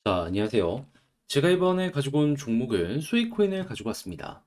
자, 안녕하세요. 제가 이번에 가지고 온 종목은 수익코인을 가지고 왔습니다.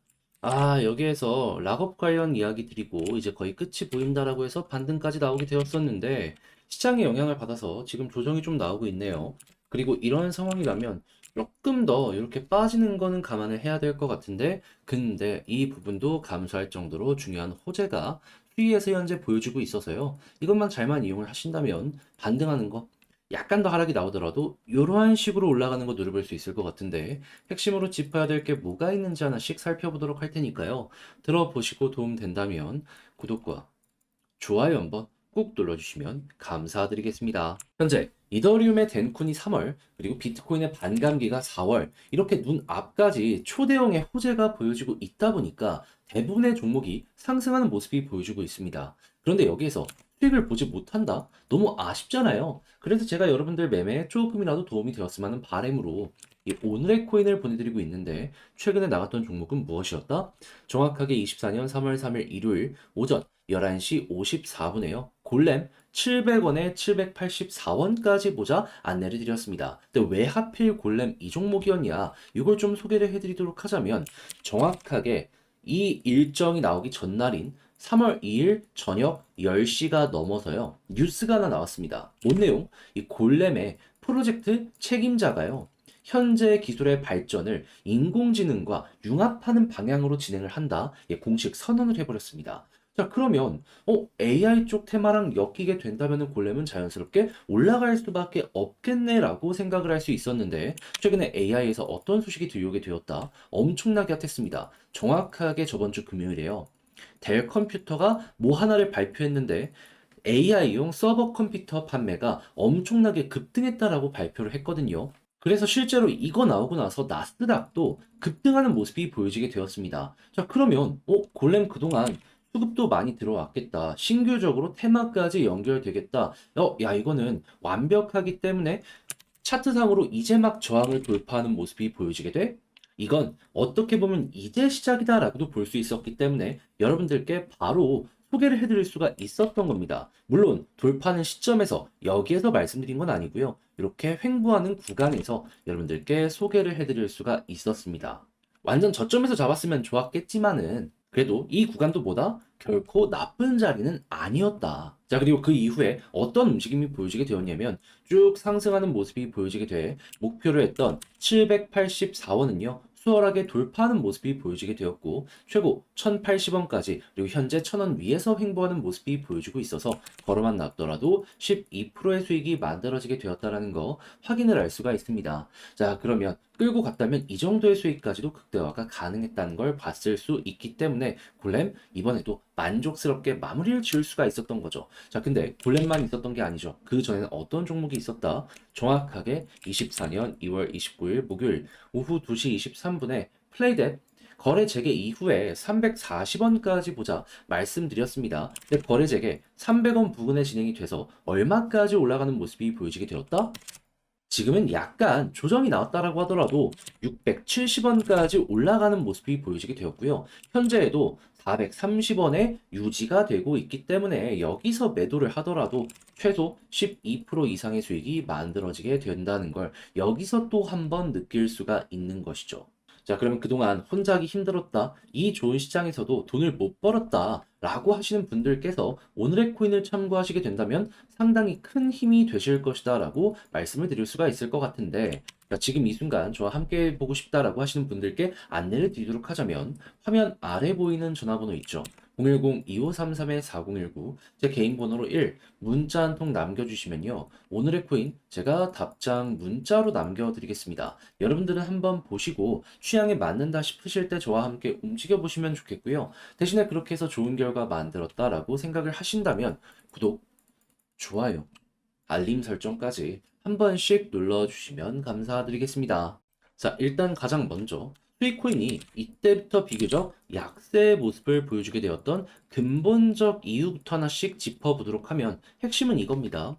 여기에서 락업 관련 이야기 드리고 이제 거의 끝이 보인다라고 해서 반등까지 나오게 되었었는데 시장의 영향을 받아서 지금 조정이 좀 나오고 있네요. 그리고 이런 상황이라면 조금 더 이렇게 빠지는 거는 감안을 해야 될 것 같은데 근데 이 부분도 감수할 정도로 중요한 호재가 수위에서 현재 보여주고 있어서요. 이것만 잘만 이용을 하신다면 반등하는 거 약간 더 하락이 나오더라도 이러한 식으로 올라가는 거 노려볼 수 있을 것 같은데 핵심으로 짚어야 될 게 뭐가 있는지 하나씩 살펴보도록 할 테니까요. 들어보시고 도움 된다면 구독과 좋아요 한번 꾹 눌러주시면 감사드리겠습니다. 현재 이더리움의 덴쿤이 3월 그리고 비트코인의 반감기가 4월 이렇게 눈앞까지 초대형의 호재가 보여지고 있다 보니까 대부분의 종목이 상승하는 모습이 보여주고 있습니다. 그런데 여기에서 수익을 보지 못한다? 너무 아쉽잖아요. 그래서 제가 여러분들 매매에 조금이라도 도움이 되었으면 하는 바람으로 이 오늘의 코인을 보내드리고 있는데 최근에 나갔던 종목은 무엇이었다? 정확하게 24년 3월 3일 일요일 오전 11시 54분에요. 골렘 700원에 784원까지 보자 안내를 드렸습니다. 근데 왜 하필 골렘 이 종목이었냐? 이걸 좀 소개를 해드리도록 하자면 정확하게 이 일정이 나오기 전날인 3월 2일 저녁 10시가 넘어서요. 뉴스가 하나 나왔습니다. 뭔 내용? 이 골렘의 프로젝트 책임자가요. 현재 기술의 발전을 인공지능과 융합하는 방향으로 진행을 한다. 예, 공식 선언을 해버렸습니다. 자, 그러면 AI 쪽 테마랑 엮이게 된다면 골렘은 자연스럽게 올라갈 수밖에 없겠네라고 생각을 할 수 있었는데 최근에 AI에서 어떤 소식이 들려오게 되었다. 엄청나게 핫했습니다. 정확하게 저번 주 금요일에요. 델 컴퓨터가 뭐 하나를 발표했는데 AI용 서버 컴퓨터 판매가 엄청나게 급등했다라고 발표를 했거든요. 그래서 실제로 이거 나오고 나서 나스닥도 급등하는 모습이 보여지게 되었습니다. 자, 그러면 골렘 그동안 수급도 많이 들어왔겠다. 신규적으로 테마까지 연결되겠다. 야, 이거는 완벽하기 때문에 차트상으로 이제 막 저항을 돌파하는 모습이 보여지게 돼? 이건 어떻게 보면 이제 시작이다라고도 볼 수 있었기 때문에 여러분들께 바로 소개를 해드릴 수가 있었던 겁니다. 물론 돌파하는 시점에서 여기에서 말씀드린 건 아니고요. 이렇게 횡보하는 구간에서 여러분들께 소개를 해드릴 수가 있었습니다. 완전 저점에서 잡았으면 좋았겠지만은 그래도 이 구간도 뭐다? 결코 나쁜 자리는 아니었다. 자, 그리고 그 이후에 어떤 움직임이 보여지게 되었냐면 쭉 상승하는 모습이 보여지게 돼 목표로 했던 784원은요. 수월하게 돌파하는 모습이 보여지게 되었고 최고 1080원까지 그리고 현재 1000원 위에서 횡보하는 모습이 보여지고 있어서 걸어만 놨더라도 12%의 수익이 만들어지게 되었다는 거 확인을 할 수가 있습니다. 자, 그러면 끌고 갔다면 이 정도의 수익까지도 극대화가 가능했다는 걸 봤을 수 있기 때문에 골렘 이번에도 만족스럽게 마무리를 지을 수가 있었던 거죠. 자, 근데 골렘만 있었던 게 아니죠. 그 전에는 어떤 종목이 있었다? 정확하게 24년 2월 29일 목요일 오후 2시 23분에 플레이뎁 거래 재개 이후에 340원까지 보자 말씀드렸습니다. 근데 거래 재개 300원 부근에 진행이 돼서 얼마까지 올라가는 모습이 보여지게 되었다? 지금은 약간 조정이 나왔다라고 하더라도 670원까지 올라가는 모습이 보여지게 되었고요. 현재에도 430원에 유지가 되고 있기 때문에 여기서 매도를 하더라도 최소 12% 이상의 수익이 만들어지게 된다는 걸 여기서 또 한 번 느낄 수가 있는 것이죠. 자, 그러면 그동안 혼자 하기 힘들었다. 이 좋은 시장에서도 돈을 못 벌었다. 라고 하시는 분들께서 오늘의 코인을 참고하시게 된다면 상당히 큰 힘이 되실 것이다. 라고 말씀을 드릴 수가 있을 것 같은데, 지금 이 순간 저와 함께 보고 싶다라고 하시는 분들께 안내를 드리도록 하자면 화면 아래 보이는 전화번호 있죠. 010-2533-4019 제 개인 번호로 1 문자 한 통 남겨주시면요. 오늘의 코인 제가 답장 문자로 남겨드리겠습니다. 여러분들은 한번 보시고 취향에 맞는다 싶으실 때 저와 함께 움직여 보시면 좋겠고요. 대신에 그렇게 해서 좋은 결과 만들었다라고 생각을 하신다면 구독, 좋아요, 알림 설정까지 한 번씩 눌러주시면 감사드리겠습니다. 자, 일단 가장 먼저 수익코인이 이때부터 비교적 약세의 모습을 보여주게 되었던 근본적 이유부터 하나씩 짚어보도록 하면 핵심은 이겁니다.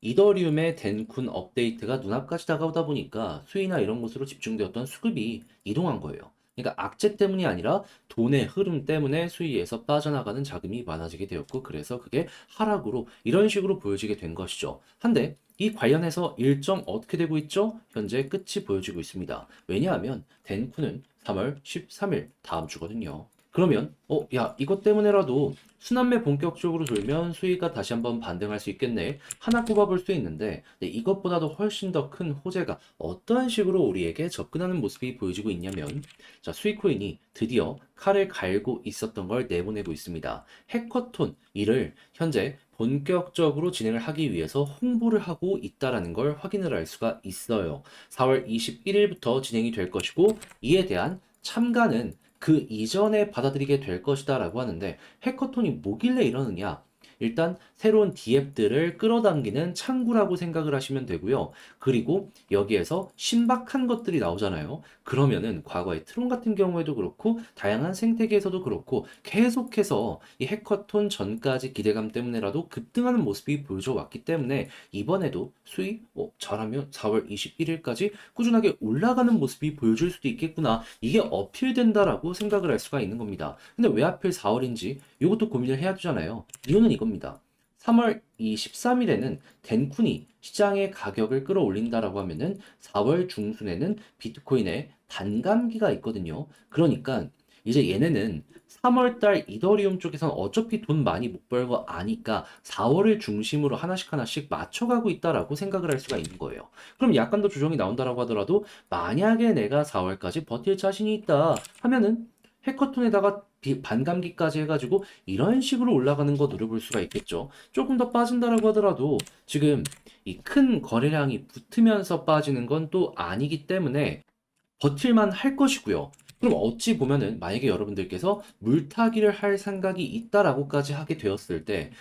이더리움의 덴쿤 업데이트가 눈앞까지 다가오다 보니까 수위나 이런 곳으로 집중되었던 수급이 이동한 거예요. 그러니까 악재 때문이 아니라 돈의 흐름 때문에 수위에서 빠져나가는 자금이 많아지게 되었고 그래서 그게 하락으로 이런 식으로 보여지게 된 것이죠. 한데 이 관련해서 일정 어떻게 되고 있죠? 현재 끝이 보여지고 있습니다. 왜냐하면 덴쿠는 3월 13일 다음 주거든요. 그러면 야 이것 때문에라도 순환매 본격적으로 돌면 수위가 다시 한번 반등할 수 있겠네. 하나 꼽아볼 수 있는데 이것보다도 훨씬 더 큰 호재가 어떠한 식으로 우리에게 접근하는 모습이 보여지고 있냐면 자 스위코인이 드디어 칼을 갈고 있었던 걸 내보내고 있습니다. 해커톤 이를 현재 본격적으로 진행을 하기 위해서 홍보를 하고 있다라는 걸 확인을 할 수가 있어요. 4월 21일부터 진행이 될 것이고 이에 대한 참가는 그 이전에 받아들이게 될 것이다 라고 하는데 해커톤이 뭐길래 이러느냐? 일단 새로운 디앱들을 끌어당기는 창구라고 생각을 하시면 되고요. 그리고 여기에서 신박한 것들이 나오잖아요. 그러면은 과거의 트론 같은 경우에도 그렇고 다양한 생태계에서도 그렇고 계속해서 이 해커톤 전까지 기대감 때문에라도 급등하는 모습이 보여져 왔기 때문에 이번에도 수익 잘하면 4월 21일까지 꾸준하게 올라가는 모습이 보여줄 수도 있겠구나. 이게 어필된다라고 생각을 할 수가 있는 겁니다. 근데 왜 하필 4월인지 이것도 고민을 해야 되잖아요. 이유는 이겁니다. 3월 13일에는 덴쿤이 시장의 가격을 끌어올린다라고 하면은 4월 중순에는 비트코인의 반감기가 있거든요. 그러니까 이제 얘네는 3월 달 이더리움 쪽에서는 어차피 돈 많이 못 벌고 아니까 4월을 중심으로 하나씩 하나씩 맞춰가고 있다라고 생각을 할 수가 있는 거예요. 그럼 약간 더 조정이 나온다라고 하더라도 만약에 내가 4월까지 버틸 자신이 있다 하면은 해커톤에다가 반감기까지 해가지고 이런 식으로 올라가는 거 노려볼 수가 있겠죠. 조금 더 빠진다라고 하더라도 지금 이 큰 거래량이 붙으면서 빠지는 건 또 아니기 때문에 버틸만 할 것이고요. 그럼 어찌 보면은 만약에 여러분들께서 물타기를 할 생각이 있다라고까지 하게 되었을 때,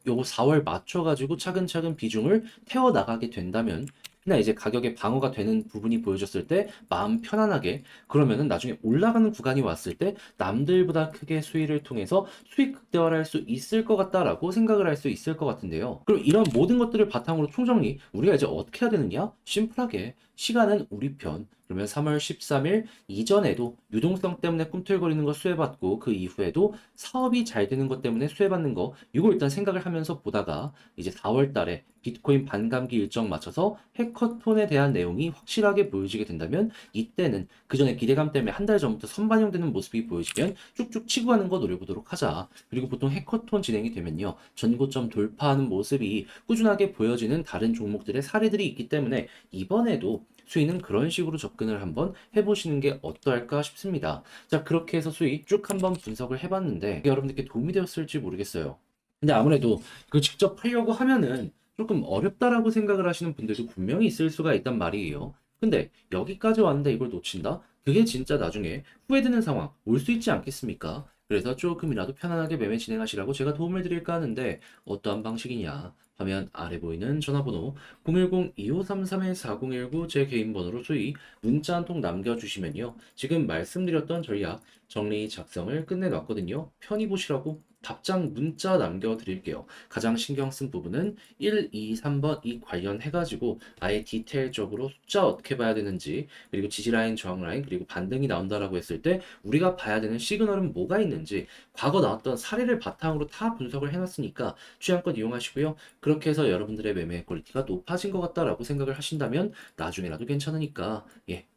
요거 4월 맞춰가지고 차근차근 비중을 태워 나가게 된다면, 그냥 이제 가격의 방어가 되는 부분이 보여졌을 때 마음 편안하게 그러면은 나중에 올라가는 구간이 왔을 때 남들보다 크게 수위를 통해서 수익 극대화를 할 수 있을 것 같다라고 생각을 할 수 있을 것 같은데요. 그럼 이런 모든 것들을 바탕으로 총정리 우리가 이제 어떻게 해야 되느냐? 심플하게 시간은 우리 편. 그러면 3월 13일 이전에도 유동성 때문에 꿈틀거리는 거 수혜받고 그 이후에도 사업이 잘 되는 것 때문에 수혜받는 거 이걸 일단 생각을 하면서 보다가 이제 4월 달에 비트코인 반감기 일정 맞춰서 해커톤에 대한 내용이 확실하게 보여지게 된다면 이때는 그 전에 기대감 때문에 한 달 전부터 선반영되는 모습이 보여지면 쭉쭉 치고 가는 거 노려보도록 하자. 그리고 보통 해커톤 진행이 되면요. 전고점 돌파하는 모습이 꾸준하게 보여지는 다른 종목들의 사례들이 있기 때문에 이번에도 수위는 그런 식으로 접근을 한번 해보시는 게 어떨까 싶습니다. 자, 그렇게 해서 수위 쭉 한번 분석을 해봤는데 여러분들께 도움이 되었을지 모르겠어요. 근데 아무래도 그 직접 하려고 하면은 조금 어렵다라고 생각을 하시는 분들도 분명히 있을 수가 있단 말이에요. 근데 여기까지 왔는데 이걸 놓친다? 그게 진짜 나중에 후회되는 상황 올 수 있지 않겠습니까? 그래서 조금이라도 편안하게 매매 진행하시라고 제가 도움을 드릴까 하는데 어떠한 방식이냐? 화면 아래 보이는 전화번호 010-2533-4019 제 개인 번호로 수위 문자 한 통 남겨주시면요. 지금 말씀드렸던 전략 정리 작성을 끝내놨거든요. 편히 보시라고 답장 문자 남겨드릴게요. 가장 신경 쓴 부분은 1, 2, 3번 이 관련해가지고 아예 디테일적으로 숫자 어떻게 봐야 되는지 그리고 지지라인, 저항라인 그리고 반등이 나온다라고 했을 때 우리가 봐야 되는 시그널은 뭐가 있는지 과거 나왔던 사례를 바탕으로 다 분석을 해놨으니까 취향껏 이용하시고요. 그렇게 해서 여러분들의 매매 퀄리티가 높아진 것 같다라고 생각을 하신다면 나중에라도 괜찮으니까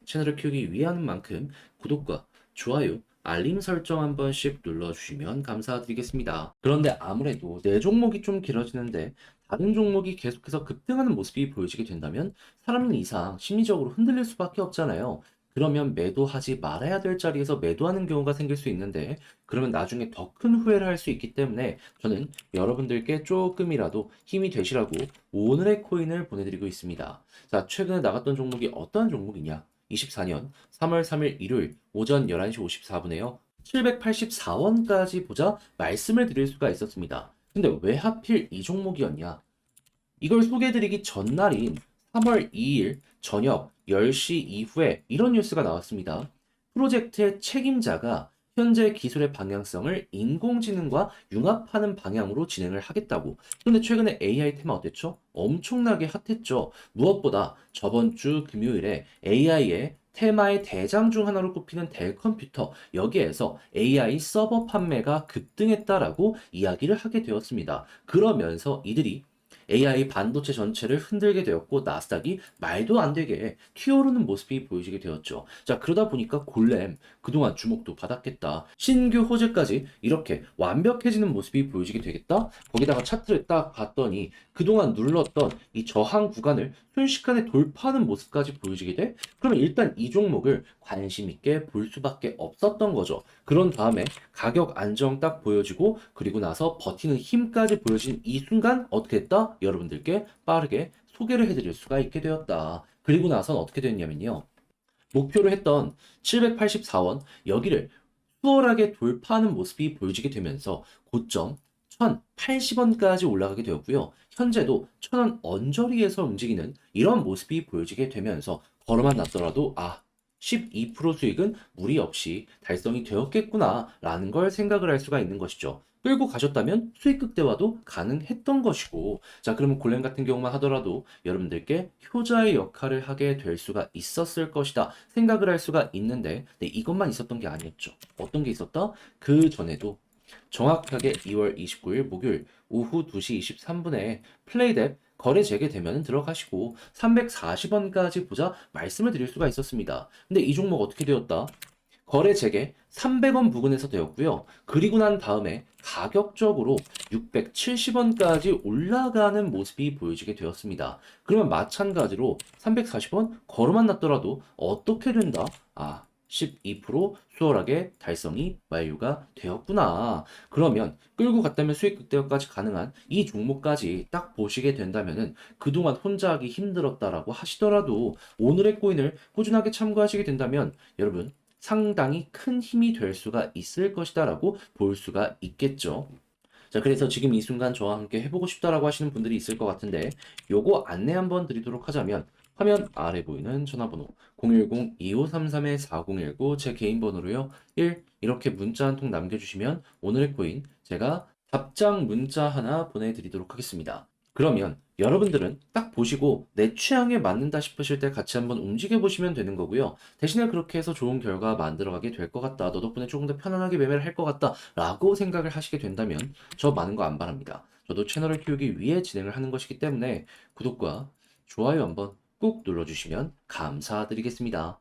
채널을 키우기 위한 만큼 구독과 좋아요 알림 설정 한 번씩 눌러주시면 감사드리겠습니다. 그런데 아무래도 내 종목이 좀 길어지는데 다른 종목이 계속해서 급등하는 모습이 보여지게 된다면 사람은 이상 심리적으로 흔들릴 수밖에 없잖아요. 그러면 매도하지 말아야 될 자리에서 매도하는 경우가 생길 수 있는데 그러면 나중에 더 큰 후회를 할 수 있기 때문에 저는 여러분들께 조금이라도 힘이 되시라고 오늘의 코인을 보내드리고 있습니다. 자, 최근에 나갔던 종목이 어떠한 종목이냐? 24년 3월 3일 일요일 오전 11시 54분에요. 784원까지 보자 말씀을 드릴 수가 있었습니다. 근데 왜 하필 이 종목이었냐? 이걸 소개해드리기 전날인 3월 2일 저녁 10시 이후에 이런 뉴스가 나왔습니다. 프로젝트의 책임자가 현재 기술의 방향성을 인공지능과 융합하는 방향으로 진행을 하겠다고. 그런데 최근에 AI 테마 어땠죠? 엄청나게 핫했죠. 무엇보다 저번 주 금요일에 AI의 테마의 대장 중 하나로 꼽히는 델 컴퓨터, 여기에서 AI 서버 판매가 급등했다라고 이야기를 하게 되었습니다. 그러면서 이들이 AI 반도체 전체를 흔들게 되었고 나스닥이 말도 안 되게 튀어오르는 모습이 보여지게 되었죠. 자, 그러다 보니까 골렘 그동안 주목도 받았겠다. 신규 호재까지 이렇게 완벽해지는 모습이 보여지게 되겠다. 거기다가 차트를 딱 봤더니 그동안 눌렀던 이 저항 구간을 순식간에 돌파하는 모습까지 보여지게 돼? 그러면 일단 이 종목을 관심 있게 볼 수밖에 없었던 거죠. 그런 다음에 가격 안정 딱 보여지고 그리고 나서 버티는 힘까지 보여진 이 순간 어떻게 됐다? 여러분들께 빠르게 소개를 해드릴 수가 있게 되었다. 그리고 나선 어떻게 됐냐면요. 목표로 했던 784원 여기를 수월하게 돌파하는 모습이 보여지게 되면서 고점 1,080원까지 올라가게 되었고요. 현재도 1,000원 언저리에서 움직이는 이런 모습이 보여지게 되면서 걸어만 놨더라도 12% 수익은 무리 없이 달성이 되었겠구나라는 걸 생각을 할 수가 있는 것이죠. 끌고 가셨다면 수익 극대화도 가능했던 것이고, 자, 그러면 골렘 같은 경우만 하더라도 여러분들께 효자의 역할을 하게 될 수가 있었을 것이다 생각을 할 수가 있는데, 네, 이것만 있었던 게 아니었죠. 어떤 게 있었다? 그 전에도 정확하게 2월 29일 목요일 오후 2시 23분에 플레이뎁 거래 재개되면 들어가시고 340원까지 보자 말씀을 드릴 수가 있었습니다. 근데 이 종목 어떻게 되었다? 거래 재개 300원 부근에서 되었고요. 그리고 난 다음에 가격적으로 670원까지 올라가는 모습이 보여지게 되었습니다. 그러면 마찬가지로 340원 걸어만 놨더라도 어떻게 된다? 12% 수월하게 달성이 완료가 되었구나. 그러면 끌고 갔다면 수익 극대화까지 가능한 이 종목까지 딱 보시게 된다면은 그동안 혼자 하기 힘들었다라고 하시더라도 오늘의 코인을 꾸준하게 참고하시게 된다면 여러분 상당히 큰 힘이 될 수가 있을 것이다라고 볼 수가 있겠죠. 자, 그래서 지금 이 순간 저와 함께 해보고 싶다라고 하시는 분들이 있을 것 같은데, 요거 안내 한번 드리도록 하자면, 화면 아래 보이는 전화번호 010-2533-4019 제 개인 번호로요. 1 이렇게 문자 한 통 남겨주시면 오늘의 코인 제가 답장 문자 하나 보내드리도록 하겠습니다. 그러면 여러분들은 딱 보시고 내 취향에 맞는다 싶으실 때 같이 한번 움직여 보시면 되는 거고요. 대신에 그렇게 해서 좋은 결과 만들어가게 될 것 같다. 너 덕분에 조금 더 편안하게 매매를 할 것 같다. 라고 생각을 하시게 된다면 저 많은 거 안 바랍니다. 저도 채널을 키우기 위해 진행을 하는 것이기 때문에 구독과 좋아요 한번 꾹 눌러주시면 감사드리겠습니다.